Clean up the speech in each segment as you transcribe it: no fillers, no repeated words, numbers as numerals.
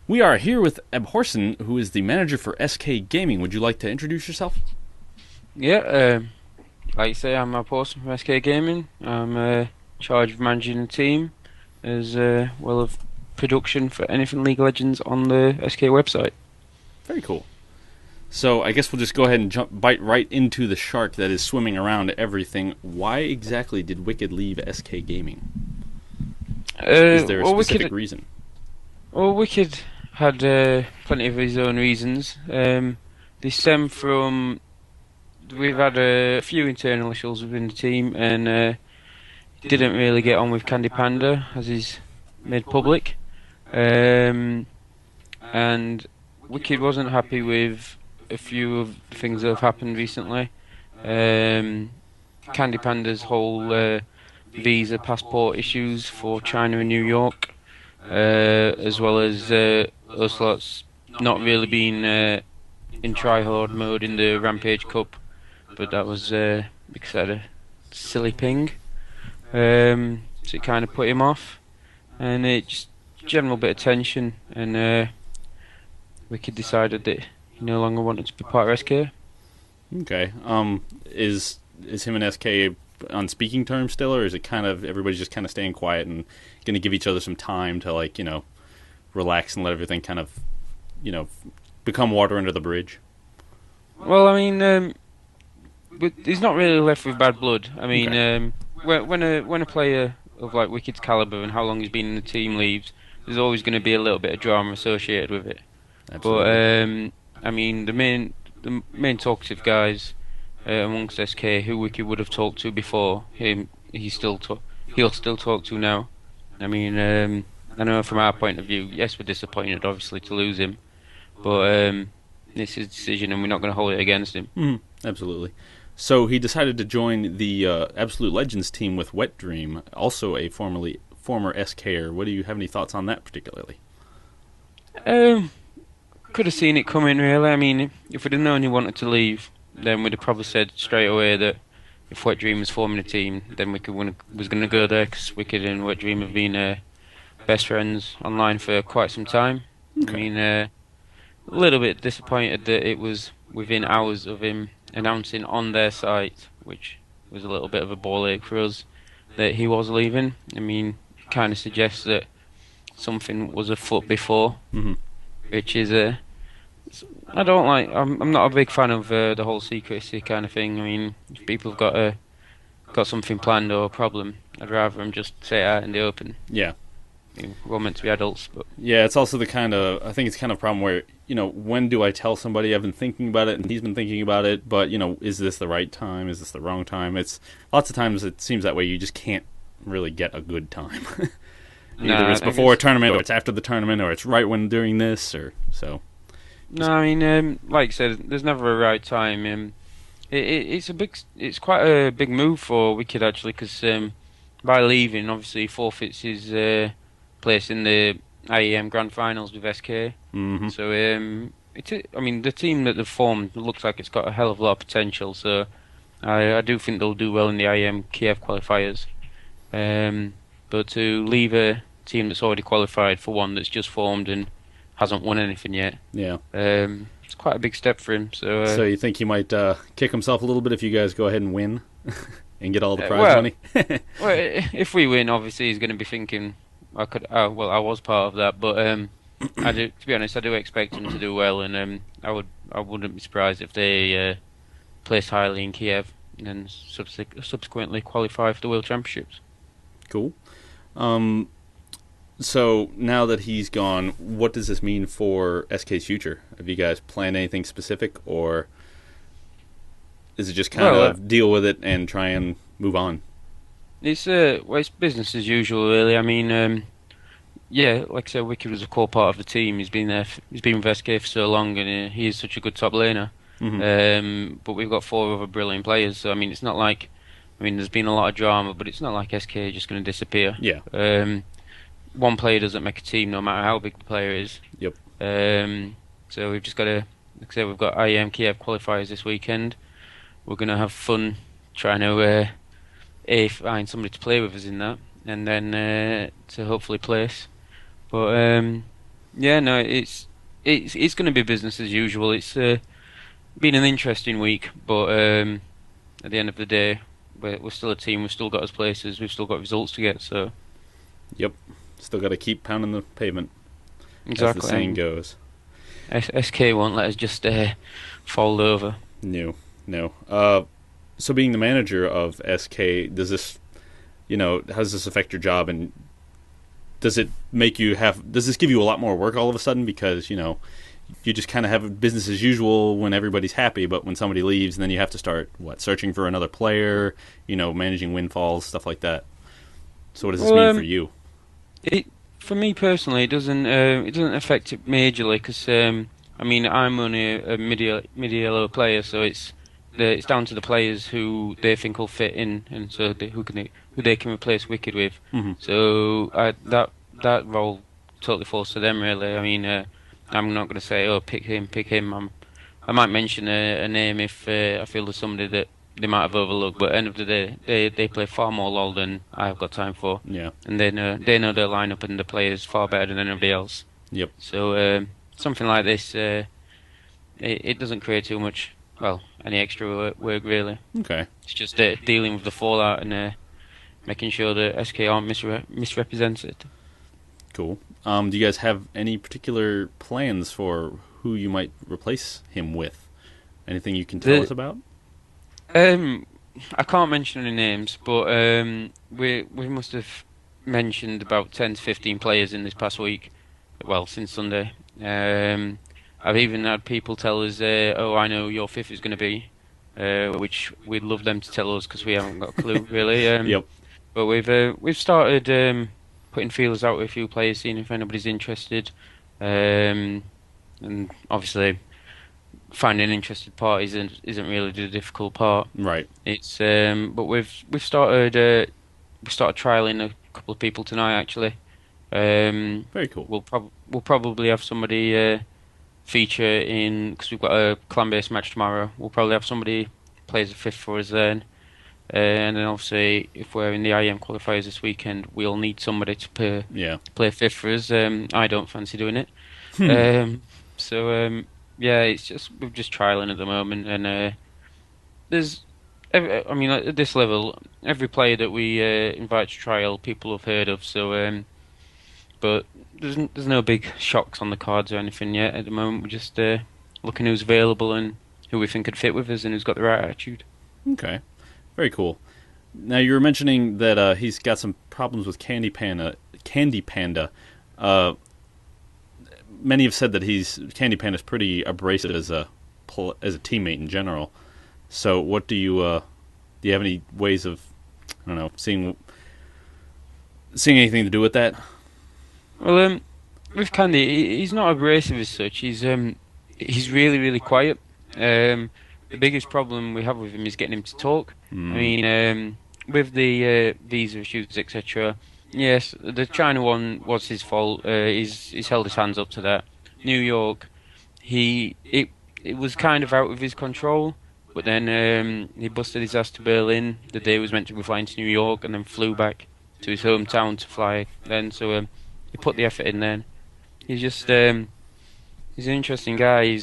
We are here with Abhorsen, who is the manager for SK Gaming. Would you like to introduce yourself? Yeah, like you say, I'm Abhorsen from SK Gaming. I'm in charge of managing the team as well as production for anything League of Legends on the SK website. Very cool. So I guess we'll just go ahead and bite right into the shark that is swimming around everything. Why exactly did Wicked leave SK Gaming? Is there a Well, specific reason? Wicked had plenty of his own reasons. They stem from we've had a few internal issues within the team, and didn't really get on with Candy Panda as he's made public. Um, and Wicked wasn't happy with a few of the things that have happened recently. Um, Candy Panda's whole visa passport issues for China and New York, as well as us lots not really being in try-hard mode in the Rampage Cup, but that was because I had a silly ping. So it kind of put him off, and it just general bit of tension, and Wicked decided that he no longer wanted to be part of SK. Okay. Is him and SK on speaking terms still, or is it kind of everybody's just kind of staying quiet and going to give each other some time to relax and let everything kind of become water under the bridge? Well, I mean, but he's not really left with bad blood. I mean, Okay. when a player of like Wicked's caliber and how long he's been in the team leaves, there's always going to be a little bit of drama associated with it. But Absolutely. I mean, the main talkative guys amongst SK who Wicked would have talked to before him, he'll still talk to now. I mean, I know from our point of view, yes, we're disappointed obviously to lose him, but it's his decision and we're not going to hold it against him. Absolutely. So he decided to join the Absolute Legends team with Wet Dream, also a former SKer. What do you have any thoughts on that particularly? Um, could have seen it coming really. I mean, if we'd have known he wanted to leave, then we'd have probably said straight away that if Wet Dream was forming a team, then was going to go there because Wicked and Wet Dream have been best friends online for quite some time. I Okay. mean, a little bit disappointed that it was within hours of him announcing on their site, which was a little bit of a ball ache for us, that he was leaving. I mean, kind of suggests that something was afoot before, hmm which is I don't like. I'm not a big fan of the whole secrecy kind of thing. I mean, if people have got something planned or a problem, I'd rather them just say it out in the open. Yeah. I mean, we're all meant to be adults, but Yeah, it's also I think it's kind of a problem where, when do I tell somebody I've been thinking about it and he's been thinking about it, but, is this the right time? Is this the wrong time? It's lots of times it seems that way. You just can't really get a good time. Either nah, it's I before a guess. tournament or it's after the tournament or it's right when doing this or so. No, Just I mean, like I said, there's never a right time. It's quite a big move for Wicked actually, because by leaving, obviously, he forfeits his place in the IEM Grand Finals with SK. hmm So, I mean, the team that they've formed looks like it's got a hell of a lot of potential. So, I do think they'll do well in the IEM Kiev qualifiers. Um, but to leave a team that's already qualified for one that's just formed and hasn't won anything yet, Yeah. it's quite a big step for him. So, So you think he might kick himself a little bit if you guys go ahead and win and get all the prize well, money? if we win, obviously he's going to be thinking, I could. Well, I was part of that, but I do. To be honest, I do expect him to do well, and I wouldn't be surprised if they place highly in Kiev and then subsequently qualify for the World Championships. Cool. Um, so now that he's gone, what does this mean for SK's future? Have you guys planned anything specific, or is it just kind Well, of deal with it and try and move on? it's business as usual, really. I mean, yeah, like I said, Wicked was a core part of the team. He's been there. He's been with SK for so long, and he is such a good top laner. hmm But we've got four other brilliant players. So I mean, it's not like. I mean, there's been a lot of drama, but it's not like SK are just going to disappear. Yeah. One player doesn't make a team, no matter how big the player is. Yep. So we've just got to. Like I said, we've got IEM Kiev qualifiers this weekend. We're going to have fun trying to find somebody to play with us in that, and then to hopefully place. But Yeah, no, it's going to be business as usual. It's been an interesting week, but at the end of the day, we're still a team. We've still got us places. We've still got results to get. So Yep. Still got to keep pounding the pavement, as the exactly, saying and goes. SK won't let us just fall over. No, no. So being the manager of SK, does this, how does this affect your job, and does it make you have? Does this give you a lot more work all of a sudden because you just kind of have business as usual when everybody's happy, but when somebody leaves, then you have to start searching for another player, managing windfalls, stuff like that. So what does this Well, mean for you? it for me personally, it doesn't affect it majorly because I mean I'm only a mid-yellow player, so it's down to the players who they think will fit in, and so who they can replace Wicked with. Mm-hmm. So that role totally falls to them really. I mean, I'm not going to say pick him, pick him. I might mention a name if I feel there's somebody that they might have overlooked, but at the end of the day, they play far more LoL than I've got time for, Yeah. and they know their lineup and the players far better than anybody else. Yep. So something like this, it doesn't create too much, any extra work really. Okay. It's just dealing with the fallout and making sure that SK aren't misrepresented. Cool. Do you guys have any particular plans for who you might replace him with? Anything you can tell us about? Um, I can't mention any names, but we must have mentioned about 10 to 15 players in this past week. Well, since Sunday. I've even had people tell us, "Oh, I know your fifth is going to be," which we'd love them to tell us because we haven't got a clue really. Yep. But we've started putting feelers out with a few players, seeing if anybody's interested, and obviously finding interested parties isn't really the difficult part. Right. It's but we've started trialing a couple of people tonight actually. Very cool. We'll probably have somebody feature in because we've got a clan-based match tomorrow. We'll probably have somebody plays a fifth for us then. And then obviously, if we're in the IEM qualifiers this weekend, we'll need somebody to play fifth for us. I don't fancy doing it. Yeah, we're just trialing at the moment, and I mean, at this level, every player that we invite to trial, people have heard of. So, but there's no big shocks on the cards or anything yet at the moment. We're just looking who's available and who we think could fit with us and who's got the right attitude. Okay. Very cool. Now you were mentioning that he's got some problems with Candy Panda. Many have said that Candy Panda's pretty abrasive as a teammate in general. So, what do you have any ways of, I don't know, seeing anything to do with that? Well, with Candy, he's not abrasive as such. He's really really quiet. The biggest problem we have with him is getting him to talk. I mean, with the visa issues, etc. Yes, the China one was his fault. He's held his hands up to that. New York, it was kind of out of his control. But then he busted his ass to Berlin the day he was meant to be flying to New York, and then flew back to his hometown to fly then. So he put the effort in then. He's just he's an interesting guy.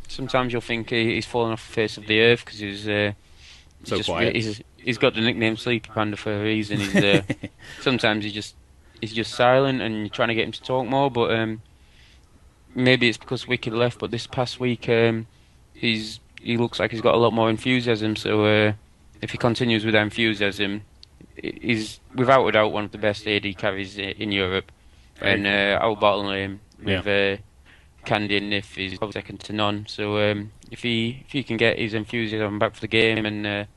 Sometimes you'll think he's fallen off the face of the earth because he's so just, quiet. He's got the nickname Sleepy Panda for a reason. Sometimes he's just silent, and you're trying to get him to talk more. But maybe it's because Wicked left. But this past week, he looks like he's got a lot more enthusiasm. So if he continues with that enthusiasm, he's without a doubt one of the best AD carries in Europe. And our bottom lane with Candy and Nif is probably second to none. So if he can get his enthusiasm back for the game and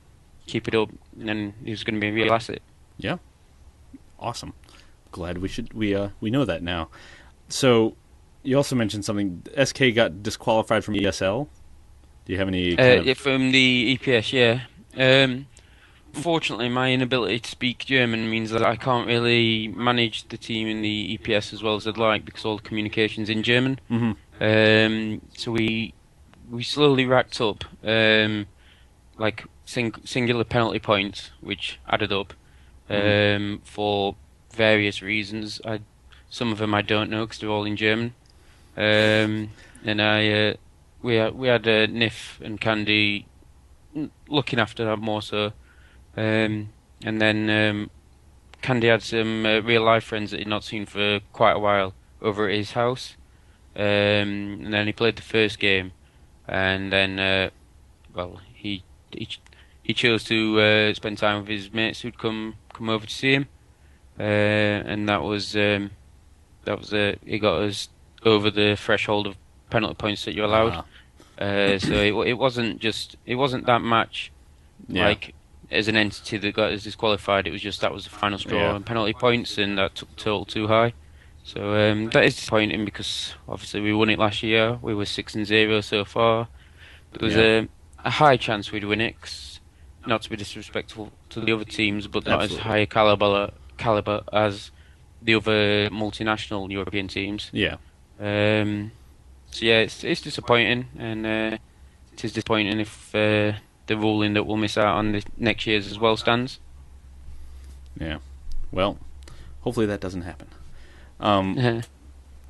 keep it up, then he's going to be a real asset. Yeah, awesome. Glad we know that now. So you also mentioned something. SK got disqualified from ESL. Do you have any? From the EPS, yeah. Fortunately, my inability to speak German means that I can't really manage the team in the EPS as well as I'd like because all the communication's in German. Mm-hmm. So we slowly racked up like singular penalty points, which added up for various reasons. Some of them I don't know because they're all in German. and we had Nif and Candy looking after that more so, and then Candy had some real life friends that he'd not seen for quite a while over at his house, and then he played the first game, and then well he chose to spend time with his mates who'd come over to see him, and that was it got us over the threshold of penalty points that you're allowed. So it wasn't that match like as an entity that got us disqualified. It was just that was the final straw on penalty points, and that took the total too high. So that is disappointing because obviously we won it last year. We were 6-0 so far. There was a high chance we'd win it. 'Cause not to be disrespectful to the other teams, but not as high a caliber as the other multinational European teams. Yeah. So yeah, it's disappointing, and it is disappointing if the ruling that we'll miss out on the next year's as well stands. Yeah. Well, hopefully that doesn't happen.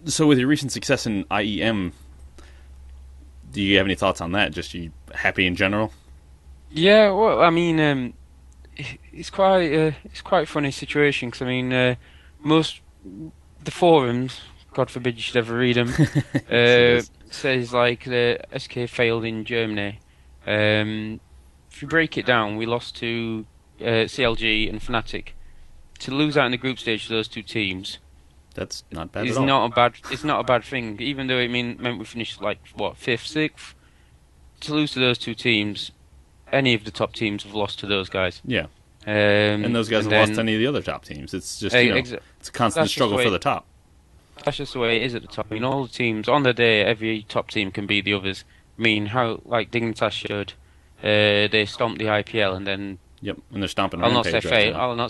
So with your recent success in IEM, do you have any thoughts on that? Just you happy in general? Yeah, well, I mean, it's quite a funny situation because I mean, most the forums, God forbid you should ever read them, says like the SK failed in Germany. If you break it down, we lost to CLG and Fnatic. To lose out in the group stage to those two teams, that's not bad at all. It's not a bad thing, even though it meant we finished like what 5th, 6th. To lose to those two teams, any of the top teams have lost to those guys. Yeah. And those guys have lost to any of the other top teams. It's just it's a constant struggle for the top. That's just the way it is at the top. I mean, all the teams on the day, every top team can beat the others. I mean, how like Dignitas showed, they stomped the IPL and then. Yep, and they're stomping. I'll not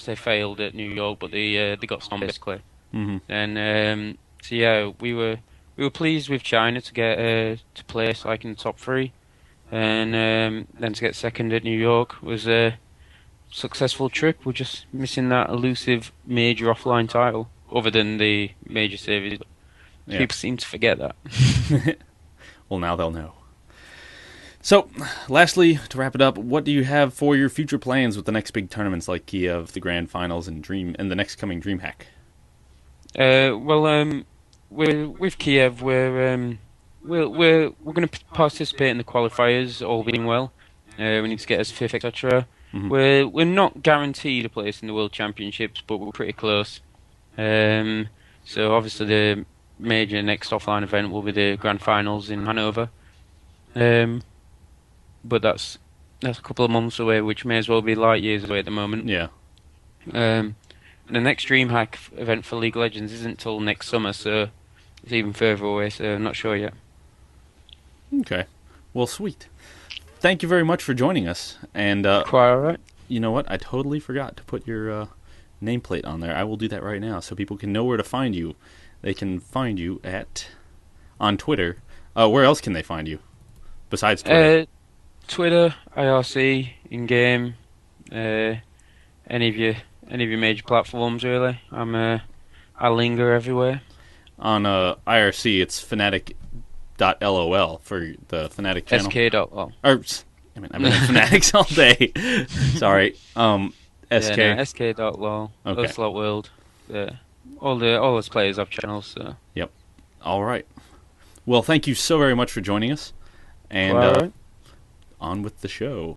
say failed at New York, but they got stomped basically. Mm-hmm. And so yeah, we were pleased with China to get to place like in the top 3, and then to get second at New York was a successful trip. We're just missing that elusive major offline title, other than the major series. Yeah. People seem to forget that. Well, now they'll know. So, lastly, to wrap it up, what do you have for your future plans with the next big tournaments like Kiev, the Grand Finals, and the next coming DreamHack? We're with Kiev. We're going to participate in the qualifiers, all being well. We need to get us 5th, etc. Mm-hmm. We're not guaranteed a place in the World Championships, but we're pretty close. So obviously the major next offline event will be the Grand Finals in Hanover. But that's a couple of months away, which may as well be light years away at the moment. Yeah. The next DreamHack event for League of Legends isn't till next summer, so it's even further away, so I'm not sure yet. Okay. Well, sweet. Thank you very much for joining us. And quite all right. You know what? I totally forgot to put your nameplate on there. I will do that right now so people can know where to find you. They can find you on Twitter. Where else can they find you besides Twitter? Twitter, IRC, in-game, any of your major platforms really. I linger everywhere. On IRC, it's Fnatic.lol for the Fnatic channel. SK.lol. I've been in Fanatics all day. Sorry. SK. Yeah, no, SK.lol. Okay. Slot World. All those players have channels. So. Yep. All right. Well, thank you so very much for joining us. And on with the show.